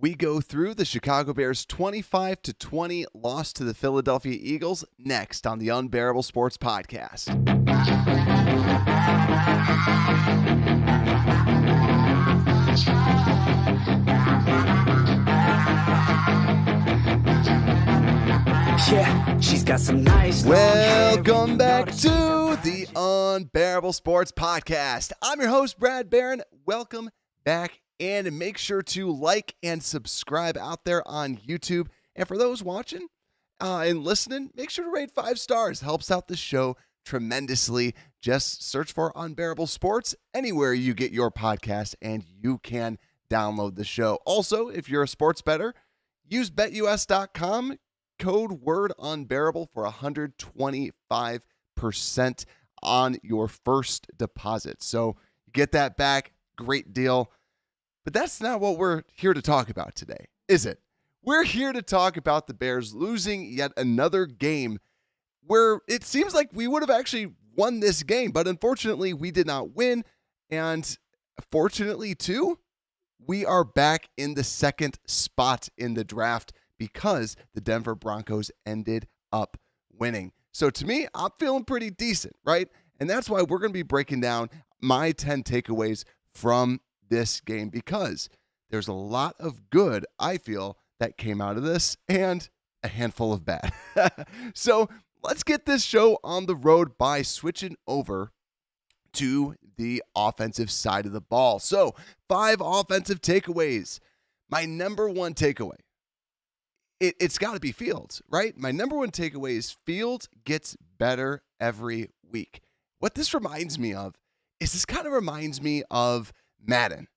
We go through the Chicago Bears' 25-20 loss to the Philadelphia Eagles next on the Unbearable Sports Podcast. Yeah, she's got some nice. Welcome back to the Unbearable Sports Podcast. I'm your host, Brad Barron. Welcome back, and make sure to like and subscribe out there on YouTube. And for those watching and listening, make sure to rate 5 stars. Helps out the show tremendously. Just search for Unbearable Sports anywhere you get your podcast, and you can download the show. Also, if you're a sports bettor, use betus.com. Code word unbearable for 125% on your first deposit. So you get that back. Great deal. But that's not what we're here to talk about today, is it? We're here to talk about the Bears losing yet another game where it seems like we would have actually won this game, but unfortunately we did not win. And fortunately too, we are back in the second spot in the draft because the Denver Broncos ended up winning. So to me, I'm feeling pretty decent, right? And that's why we're going to be breaking down my 10 takeaways from this game, because there's a lot of good, I feel, that came out of this and a handful of bad. So let's get this show on the road by switching over to the offensive side of the ball. So 5 offensive takeaways. My number one takeaway. It's got to be Fields, right? My number one takeaway is Fields gets better every week. What this reminds me of is this kind of reminds me of Madden.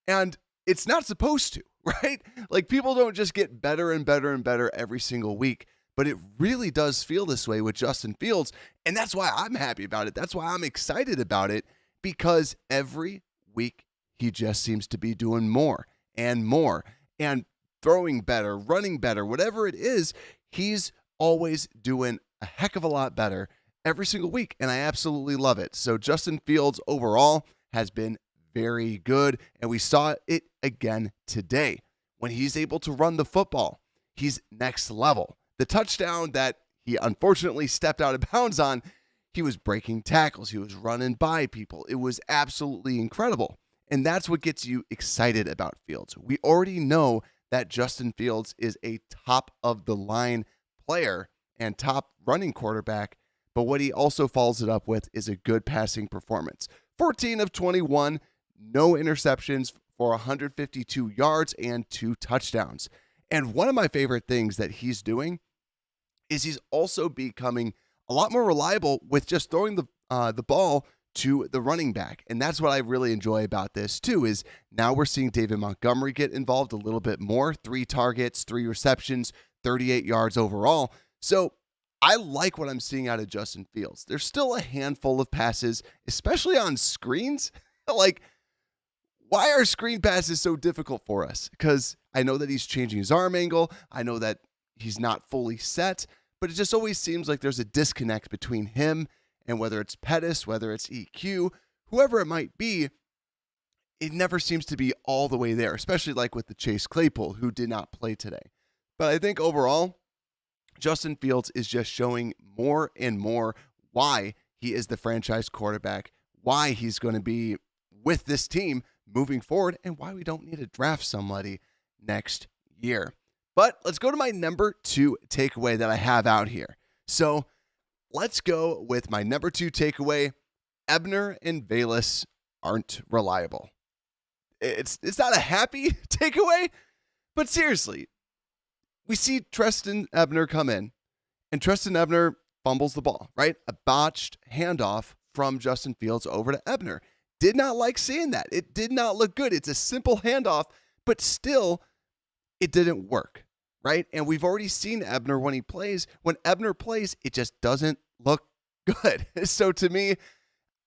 And it's not supposed to, right? Like, people don't just get better and better and better every single week, but it really does feel this way with Justin Fields. And that's why I'm happy about it. That's why I'm excited about it, because every week he just seems to be doing more and more. And throwing better, running better, whatever it is, he's always doing a heck of a lot better every single week, and I absolutely love it. So Justin Fields overall has been very good, and we saw it again today. When he's able to run the football, he's next level. The touchdown that he unfortunately stepped out of bounds on, he was breaking tackles, he was running by people. It was absolutely incredible, and that's what gets you excited about Fields. We already know that Justin Fields is a top-of-the-line player and top running quarterback, but what he also follows it up with is a good passing performance. 14 of 21, no interceptions for 152 yards and 2 touchdowns. And one of my favorite things that he's doing is he's also becoming a lot more reliable with just throwing the ball to the running back. And that's what I really enjoy about this too, is now we're seeing David Montgomery get involved a little bit more. 3 targets, 3 receptions, 38 yards overall. So I like what I'm seeing out of Justin Fields. There's still a handful of passes, especially on screens. Like, why are screen passes so difficult for us? Because I know that he's changing his arm angle. I know that he's not fully set, but it just always seems like there's a disconnect between him and whether it's Pettis, whether it's EQ, whoever it might be, it never seems to be all the way there, especially like with the Chase Claypool, who did not play today. But I think overall, Justin Fields is just showing more and more why he is the franchise quarterback, why he's going to be with this team moving forward, and why we don't need to draft somebody next year. But let's go to my number 2 takeaway that I have out here. So let's go with my number 2 takeaway. Ebner and Velus aren't reliable. It's not a happy takeaway, but seriously, we see Trestan Ebner come in, and Trestan Ebner fumbles the ball, right? A botched handoff from Justin Fields over to Ebner. Did not like seeing that. It did not look good. It's a simple handoff, but still, it didn't work, right? And we've already seen Ebner when he plays. When Ebner plays, it just doesn't look good. So to me,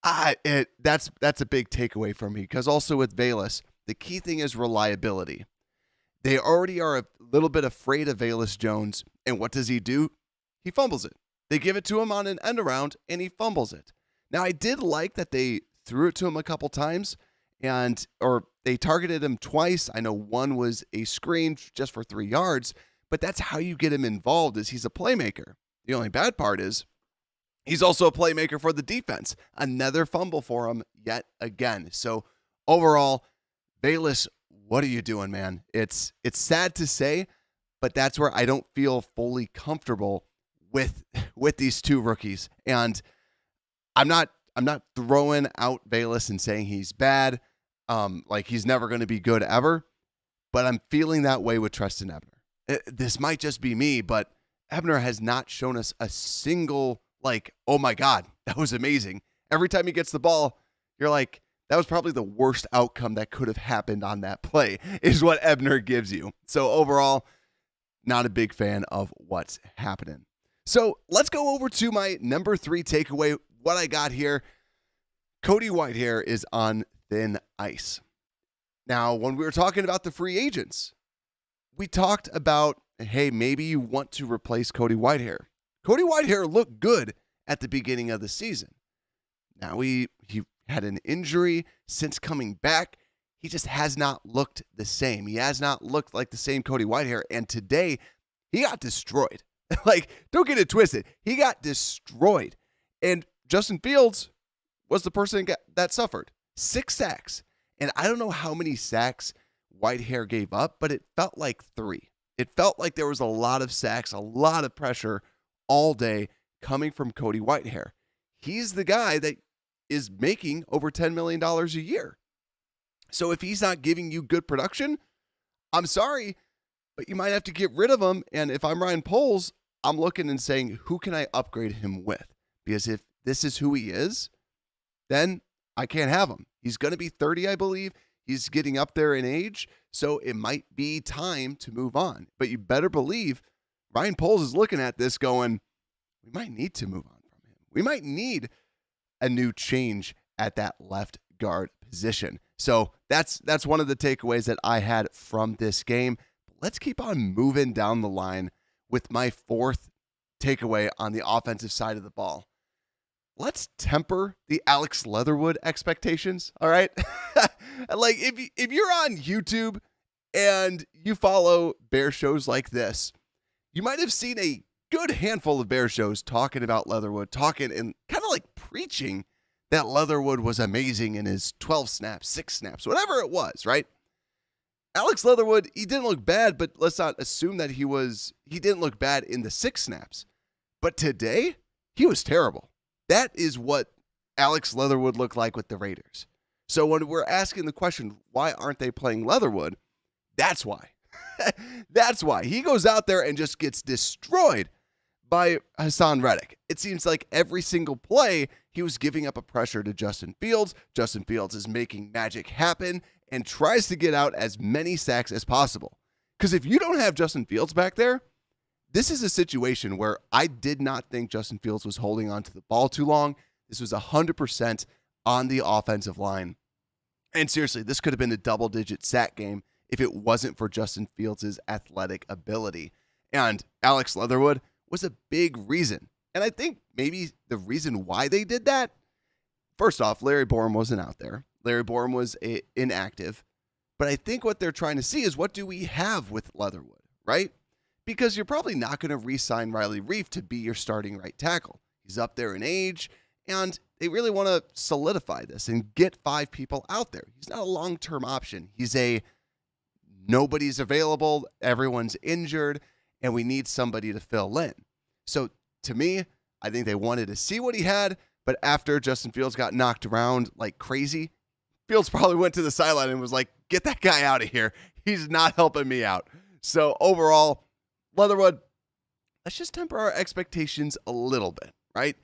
that's a big takeaway from me, because also with Velus, the key thing is reliability. They already are a little bit afraid of Velus Jones, and what does he do? He fumbles it. They give it to him on an end around, and he fumbles it. Now, I did like that they threw it to him a couple times, or they targeted him twice. I know one was a screen just for 3 yards, but that's how you get him involved, is he's a playmaker. The only bad part is he's also a playmaker for the defense. Another fumble for him yet again. So overall, Bayless, what are you doing, man? It's sad to say, but that's where I don't feel fully comfortable with these two rookies. And I'm not throwing out Bayless and saying he's bad, like he's never going to be good ever, but I'm feeling that way with Treston Ebner. This might just be me, but Ebner has not shown us a single, like, oh my God, that was amazing. Every time he gets the ball, you're like, that was probably the worst outcome that could have happened on that play, is what Ebner gives you. So overall, not a big fan of what's happening. So let's go over to my number 3 takeaway. What I got here, Cody Whitehair is on thin ice. Now, when we were talking about the free agents, we talked about, hey, maybe you want to replace Cody Whitehair. Cody Whitehair looked good at the beginning of the season. Now he had an injury. Since coming back, he just has not looked the same. He has not looked like the same Cody Whitehair. And today, he got destroyed. Like, don't get it twisted. He got destroyed. And Justin Fields was the person that suffered 6 sacks. And I don't know how many sacks Whitehair gave up, but it felt like 3. It felt like there was a lot of sacks, a lot of pressure all day coming from Cody Whitehair. He's the guy that is making over $10 million a year. So if he's not giving you good production, I'm sorry, but you might have to get rid of him. And if I'm Ryan Poles, I'm looking and saying, who can I upgrade him with? Because if this is who he is, then I can't have him. He's going to be 30, I believe. He's getting up there in age, so it might be time to move on. But you better believe Ryan Poles is looking at this going, we might need to move on from him. We might need a new change at that left guard position. So that's one of the takeaways that I had from this game. Let's keep on moving down the line with my 4th takeaway on the offensive side of the ball. Let's temper the Alex Leatherwood expectations, all right? Like, if you're on YouTube and you follow Bear shows like this, you might have seen a good handful of Bear shows talking about Leatherwood, talking and kind of like preaching that Leatherwood was amazing in his 12 snaps, 6 snaps, whatever it was, right? Alex Leatherwood, he didn't look bad, but let's not assume that he didn't look bad in the 6 snaps. But today, he was terrible. That is what Alex Leatherwood looked like with the Raiders. So when we're asking the question, why aren't they playing Leatherwood? That's why. That's why. He goes out there and just gets destroyed by Hassan Reddick. It seems like every single play, he was giving up a pressure to Justin Fields. Justin Fields is making magic happen and tries to get out as many sacks as possible. Because if you don't have Justin Fields back there, this is a situation where I did not think Justin Fields was holding on to the ball too long. This was 100% on the offensive line. And seriously, this could have been a double-digit sack game if it wasn't for Justin Fields' athletic ability. And Alex Leatherwood was a big reason. And I think maybe the reason why they did that, first off, Larry Borom wasn't out there. Larry Borom was inactive. But I think what they're trying to see is, what do we have with Leatherwood, right? Because you're probably not going to re-sign Riley Reiff to be your starting right tackle. He's up there in age, and they really want to solidify this and get 5 people out there. He's not a long-term option. He's nobody's available, everyone's injured, and we need somebody to fill in. So to me, I think they wanted to see what he had, but after Justin Fields got knocked around like crazy, Fields probably went to the sideline and was like, get that guy out of here. He's not helping me out. So overall, Leatherwood, let's just temper our expectations a little bit, right?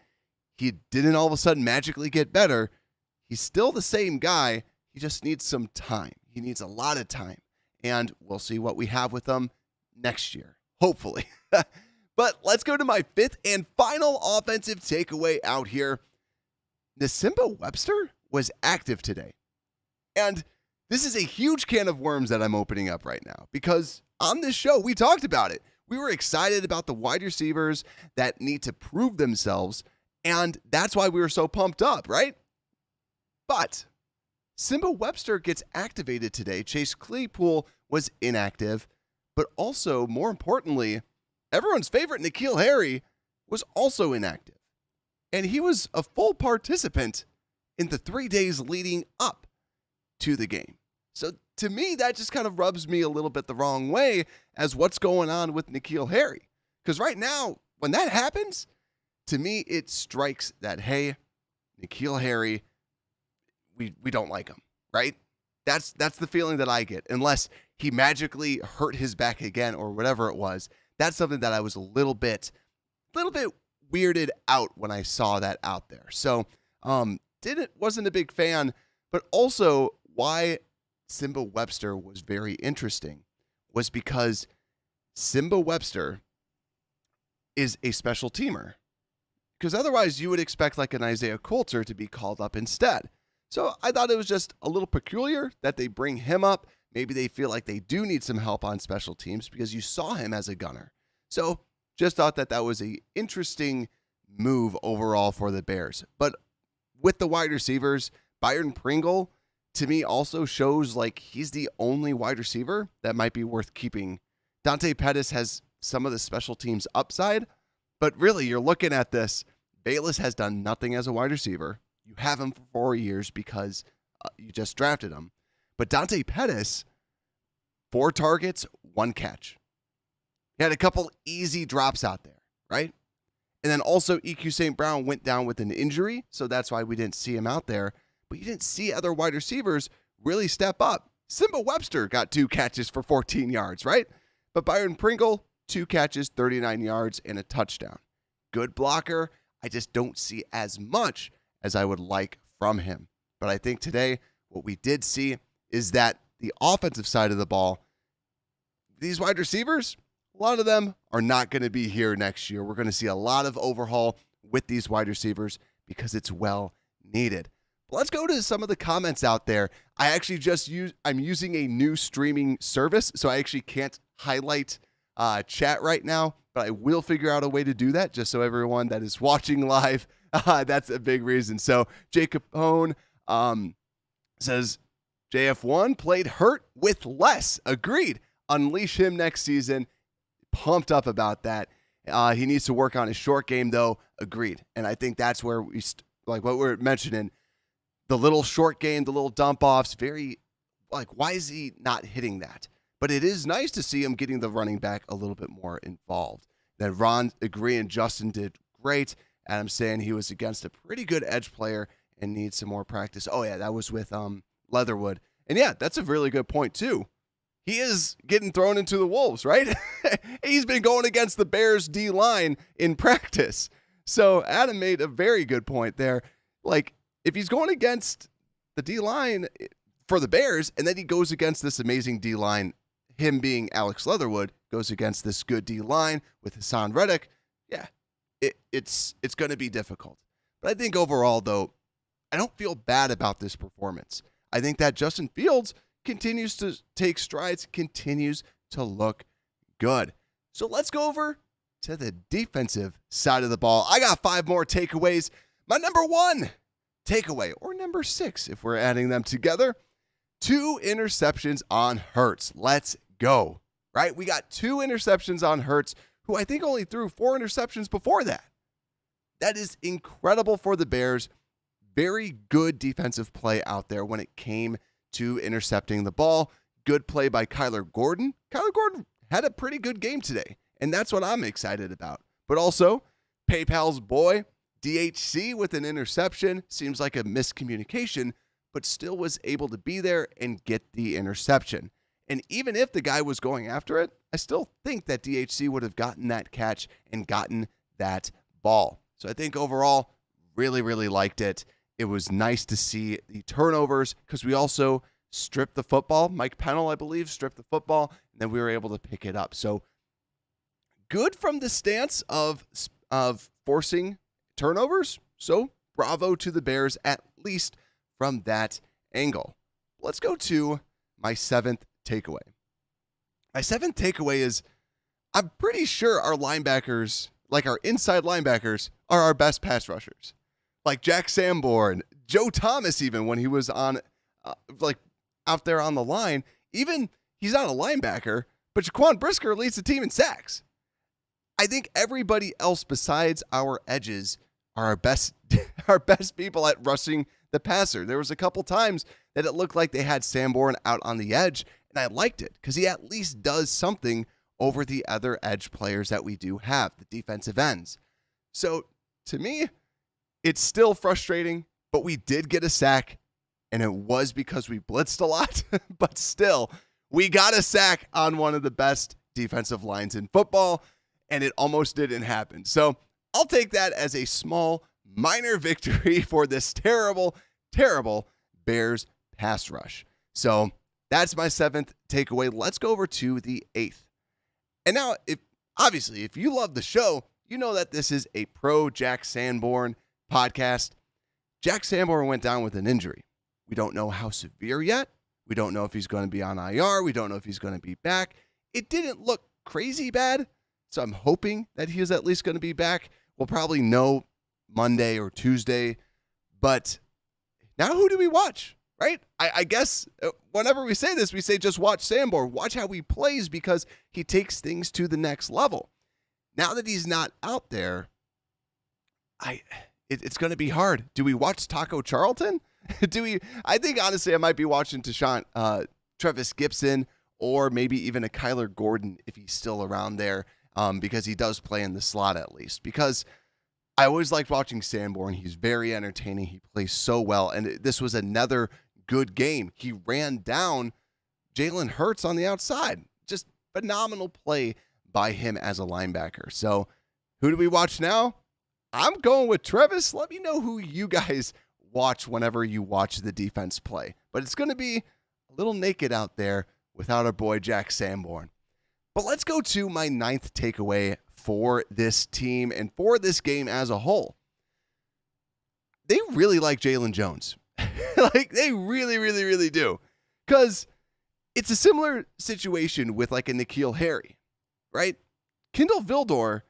He didn't all of a sudden magically get better. He's still the same guy. He just needs some time. He needs a lot of time. And we'll see what we have with him next year, hopefully. But let's go to my 5th and final offensive takeaway out here. Nsimba Webster was active today. And this is a huge can of worms that I'm opening up right now, because on this show, we talked about it. We were excited about the wide receivers that need to prove themselves, and that's why we were so pumped up, right? But Simba Webster gets activated today. Chase Claypool was inactive, but also, more importantly, everyone's favorite N'Keal Harry was also inactive. And he was a full participant in the 3 days leading up to the game. So to me, that just kind of rubs me a little bit the wrong way as what's going on with N'Keal Harry. Because right now, when that happens, to me, it strikes that, hey, N'Keal Harry, we don't like him, right? That's the feeling that I get. Unless he magically hurt his back again or whatever it was. That's something that I was a little bit weirded out when I saw that out there. So wasn't a big fan, but also why Simba Webster was very interesting was because Simba Webster is a special teamer. Because otherwise you would expect like an Isaiah Coulter to be called up instead. So I thought it was just a little peculiar that they bring him up. Maybe they feel like they do need some help on special teams because you saw him as a gunner. So just thought that was an interesting move overall for the Bears. But with the wide receivers, Byron Pringle, to me, also shows like he's the only wide receiver that might be worth keeping. Dante Pettis has some of the special teams upside, but really you're looking at this. Bayless has done nothing as a wide receiver. You have him for 4 years because you just drafted him. But Dante Pettis, 4 targets, 1 catch. He had a couple easy drops out there, right? And then also EQ St. Brown went down with an injury, so that's why we didn't see him out there. But you didn't see other wide receivers really step up. Simba Webster got 2 catches for 14 yards, right? But Byron Pringle, 2 catches, 39 yards, and a touchdown. Good blocker. I just don't see as much as I would like from him. But I think today what we did see is that the offensive side of the ball, these wide receivers, a lot of them are not going to be here next year. We're going to see a lot of overhaul with these wide receivers because it's well needed. But let's go to some of the comments out there. I'm using a new streaming service, so I actually can't highlight chat right now, but I will figure out a way to do that just so everyone that is watching live, that's a big reason. So Jay Capone says, JF1 played hurt with less. Agreed. Unleash him next season. Pumped up about that. He needs to work on his short game, though. Agreed. And I think that's where like what we're mentioning, the little short game, the little dump offs, very like, why is he not hitting that? But it is nice to see him getting the running back a little bit more involved. Then Ron, agree, and Justin did great. Adam saying he was against a pretty good edge player and needs some more practice. Oh, yeah, that was with Leatherwood. And, yeah, that's a really good point, too. He is getting thrown into the wolves, right? He's been going against the Bears D-line in practice. So Adam made a very good point there. Like, if he's going against the D-line for the Bears, and then he goes against this amazing D-line, him being Alex Leatherwood, goes against this good D-line with Hassan Reddick, yeah, it's going to be difficult. But I think overall, though, I don't feel bad about this performance. I think that Justin Fields continues to take strides, continues to look good. So let's go over to the defensive side of the ball. I got 5 more takeaways. My number 1 takeaway, or number 6 if we're adding them together, 2 interceptions on Hurts. Let's go, right? We got 2 interceptions on Hurts, who I think only threw 4 interceptions before that. That is incredible for the Bears. Very good defensive play out there when it came to intercepting the ball. Good play by Kyler Gordon. Kyler Gordon had a pretty good game today, and that's what I'm excited about. But also, PayPal's boy, DHC, with an interception. Seems like a miscommunication, but still was able to be there and get the interception. And even if the guy was going after it, I still think that DHC would have gotten that catch and gotten that ball. So I think overall, really, really liked it. It was nice to see the turnovers because we also stripped the football. Mike Pennell, I believe, stripped the football, and then we were able to pick it up. So good from the stance of forcing turnovers. So bravo to the Bears, at least from that angle. Let's go to my 7th takeaway. My 7th takeaway is I'm pretty sure our linebackers, like our inside linebackers, are our best pass rushers. Like Jack Sanborn, Joe Thomas, even when he was on like out there on the line. Even he's not a linebacker, but Jaquan Brisker leads the team in sacks. I think everybody else besides our edges are our best people at rushing the passer. There was a couple times that it looked like they had Sanborn out on the edge, and I liked it because he at least does something over the other edge players that we do have, the defensive ends. So to me, it's still frustrating, but we did get a sack, and it was because we blitzed a lot, but still, we got a sack on one of the best defensive lines in football, and it almost didn't happen. So I'll take that as a small, minor victory for this terrible, terrible Bears pass rush. So that's my 7th takeaway. Let's go over to the 8th. And now, if you love the show, you know that this is a pro Jack Sanborn podcast. Jack Sanborn went down with an injury. We don't know how severe yet. We don't know if he's going to be on IR. We don't know if he's going to be back. It didn't look crazy bad, so I'm hoping that he is at least going to be back. We'll probably know Monday or Tuesday. But now who do we watch, right? I guess whenever we say this, we say just watch Sanborn. Watch how he plays because he takes things to the next level. Now that he's not out there, it's going to be hard. Do we watch Taco Charlton? I think, honestly, I might be watching Travis Gibson or maybe even a Kyler Gordon if he's still around there because he does play in the slot at least. Because I always liked watching Sanborn. He's very entertaining. He plays so well. And this was another good game. He ran down Jalen Hurts on the outside. Just phenomenal play by him as a linebacker. So who do we watch now? I'm going with Travis. Let me know who you guys watch whenever you watch the defense play. But it's going to be a little naked out there without our boy Jack Sanborn. But let's go to my 9th takeaway for this team and for this game as a whole. They really like Jaylon Jones. Like, they really, really, really do. Because it's a similar situation with like a N'Keal Harry, right? Kindle Vildor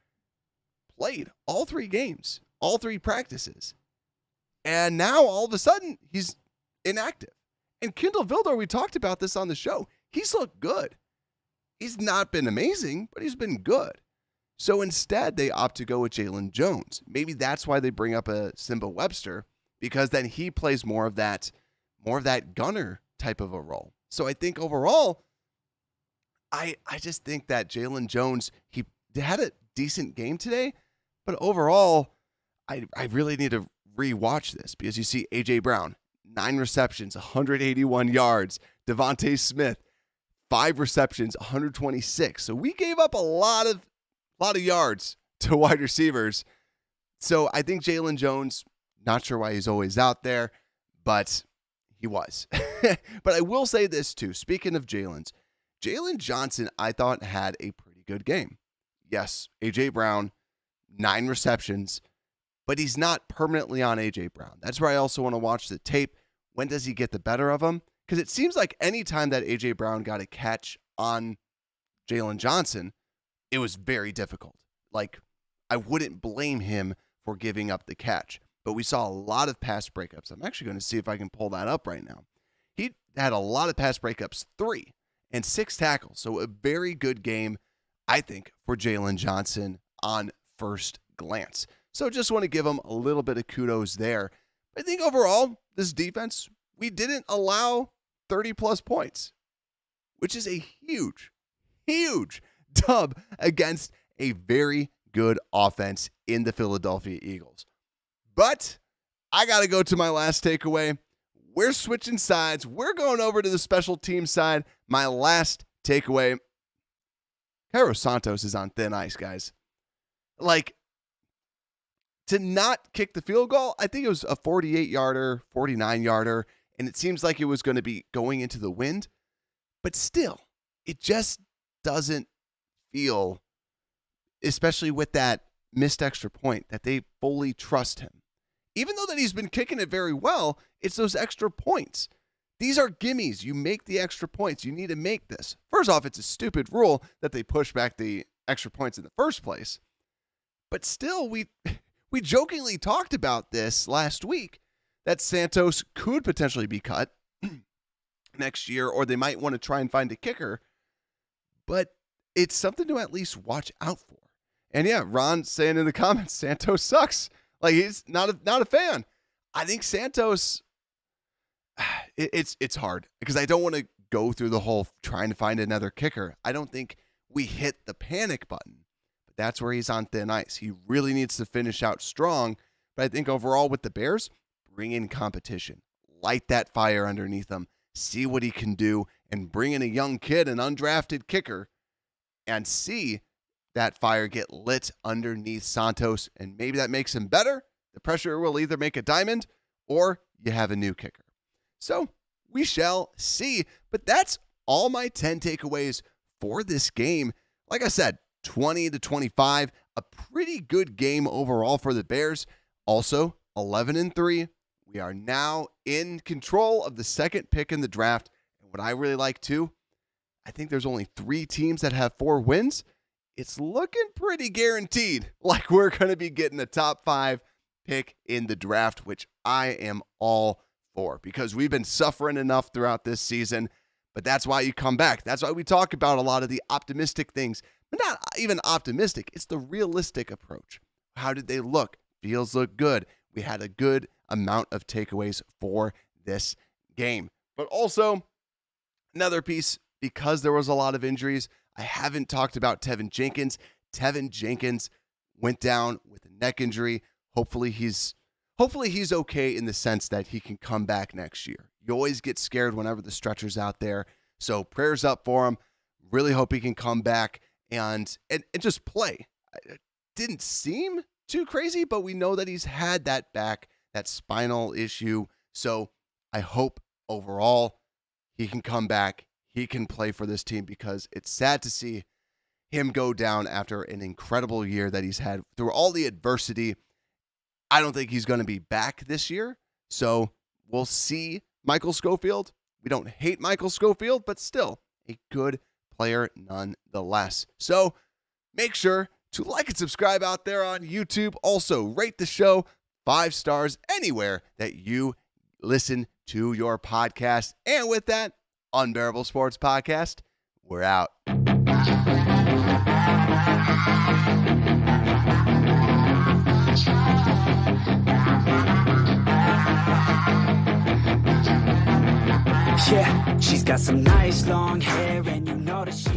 played all 3 games, all 3 practices. And now all of a sudden he's inactive. And Kindle Vildor, we talked about this on the show. He's looked good. He's not been amazing, but he's been good. So instead, they opt to go with Jaylon Jones. Maybe that's why they bring up a Simba Webster, because then he plays more of that gunner type of a role. So I think overall, I just think that Jaylon Jones, he had a decent game today, but overall, I really need to rewatch this because you see A.J. Brown, 9 receptions, 181 yards. Devontae Smith, 5 receptions, 126. So we gave up a lot of yards to wide receivers. So I think Jaylon Jones, not sure why he's always out there, but he was. But I will say this too. Speaking of Jaylon Johnson, I thought had a pretty good game. Yes, A.J. Brown, 9 receptions, but he's not permanently on A.J. Brown. That's where I also want to watch the tape. When does he get the better of him? Because it seems like any time that A.J. Brown got a catch on Jaylon Johnson, it was very difficult. Like, I wouldn't blame him for giving up the catch. But we saw a lot of pass breakups. I'm actually going to see if I can pull that up right now. He had a lot of pass breakups, 3 and 6 tackles. So a very good game, I think, for Jaylon Johnson on first glance. So just want to give him a little bit of kudos there. I think overall, this defense, we didn't allow 30-plus points, which is a huge, huge dub against a very good offense in the Philadelphia Eagles. But I got to go to my last takeaway. We're switching sides. We're going over to the special team side. My last takeaway, Cairo Santos is on thin ice, guys. Like, to not kick the field goal, I think it was a 48-yarder, 49-yarder, and it seems like it was going to be going into the wind. But still, it just doesn't feel, especially with that missed extra point, that they fully trust him. Even though that he's been kicking it very well, it's those extra points. These are gimmies. You make the extra points. You need to make this. First off, it's a stupid rule that they push back the extra points in the first place. But still, we jokingly talked about this last week, that Santos could potentially be cut. next year, or they might want to try and find a kicker. But it's something to at least watch out for. And yeah, Ron saying in the comments, Santos sucks. Like, he's not a fan. I think Santos, it's hard because I don't want to go through the whole trying to find another kicker. I don't think we hit the panic button, but that's where he's on thin ice. He really needs to finish out strong. But I think overall with the Bears, bring in competition, light that fire underneath him, see what he can do, and bring in a young kid, an undrafted kicker, and see that fire get lit underneath Santos, and maybe that makes him better. The pressure will either make a diamond or you have a new kicker. So we shall see. But that's all my 10 takeaways for this game. Like I said, 20-25, a pretty good game overall for the Bears. Also, 11-3. We are now in control of the second pick in the draft. And what I really like too, I think there's only 3 teams that have 4 wins. It's looking pretty guaranteed like we're going to be getting a top 5 pick in the draft, which I am all for because we've been suffering enough throughout this season. But that's why you come back. That's why we talk about a lot of the optimistic things, but not even optimistic. It's the realistic approach. How did they look? Fields look good. We had a good amount of takeaways for this game. But also, another piece, because there was a lot of injuries, I haven't talked about Teven Jenkins. Teven Jenkins went down with a neck injury. Hopefully he's okay in the sense that he can come back next year. You always get scared whenever the stretcher's out there. So prayers up for him. Really hope he can come back and just play. It didn't seem too crazy, but we know that he's had that spinal issue. So I hope overall he can come back. He can play for this team because it's sad to see him go down after an incredible year that he's had through all the adversity. I don't think he's going to be back this year. So we'll see Michael Schofield. We don't hate Michael Schofield, but still a good player nonetheless. So make sure to like and subscribe out there on YouTube. Also, rate the show 5 stars anywhere that you listen to your podcast. And with that, Unbearable Sports Podcast, we're out. Yeah, she's got some nice long hair and you know that she